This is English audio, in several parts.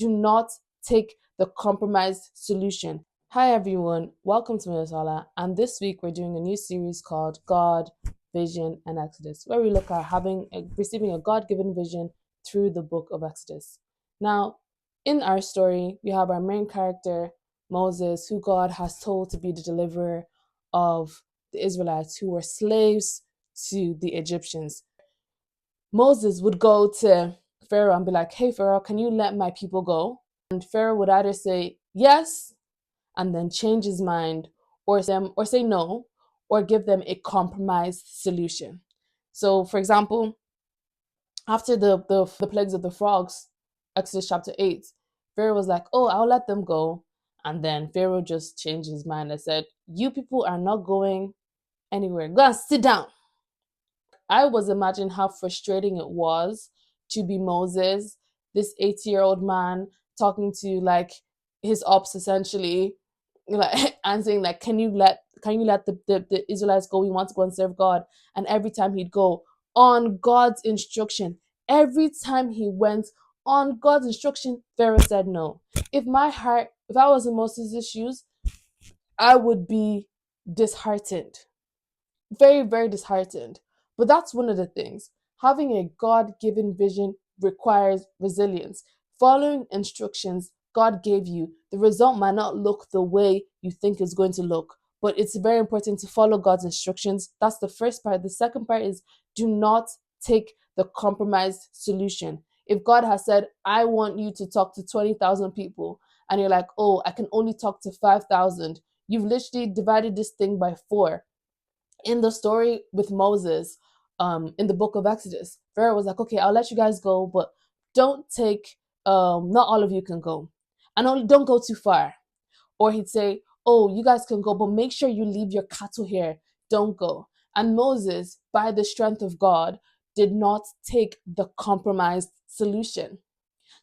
Do not take the compromised solution. Hi everyone, welcome to Minnesota, and this week we're doing a new series called God, Vision, and Exodus, where we look at receiving a God-given vision through the book of Exodus. Now, in our story, we have our main character, Moses, who God has told to be the deliverer of the Israelites who were slaves to the Egyptians. Moses would go to Pharaoh and be like, "Hey Pharaoh, can you let my people go?" And Pharaoh would either say yes and then change his mind, or say no, or give them a compromised solution. So for example, after the plagues of the frogs, Exodus chapter 8, Pharaoh was like, "Oh, I'll let them go." And then Pharaoh just changed his mind and said, "You people are not going anywhere. Go and sit down." I was imagining how frustrating it was to be Moses, this 80-year-old man talking to like his ops essentially, like and saying like, can you let the Israelites go? We want to go and serve God. And every time he'd go on God's instruction, every time he went on God's instruction, Pharaoh said no. If I was in Moses' shoes, I would be disheartened, very, very disheartened. But that's one of the things. Having a God given vision requires resilience. Following instructions God gave you, the result might not look the way you think it's going to look, but it's very important to follow God's instructions. That's the first part. The second part is do not take the compromised solution. If God has said, "I want you to talk to 20,000 people," and you're like, "Oh, I can only talk to 5,000," you've literally divided this thing by four. In the story with Moses, in the book of Exodus, Pharaoh was like, "Okay, I'll let you guys go, but don't take, not all of you can go, and only don't go too far." Or he'd say, "Oh, you guys can go, but make sure you leave your cattle here. Don't go." And Moses, by the strength of God, did not take the compromised solution.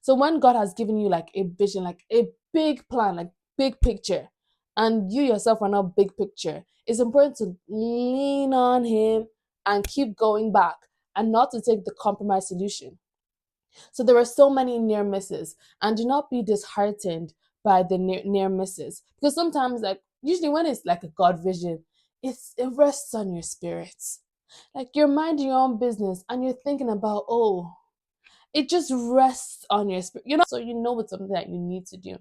So when God has given you like a vision, like a big plan, like big picture, and you yourself are not big picture, it's important to lean on Him and keep going back and not to take the compromise solution. So there are so many near misses, and do not be disheartened by the near misses, because sometimes, like usually when it's like a God vision, it rests on your spirit. Like you're minding your own business and you're thinking about, oh, it just rests on your spirit. So you know it's something that you need to do,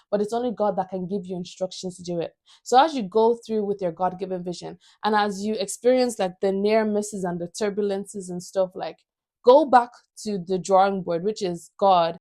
but it's only God that can give you instructions to do it. So as you go through with your God-given vision, and as you experience like the near misses and the turbulences and stuff, like go back to the drawing board, which is God,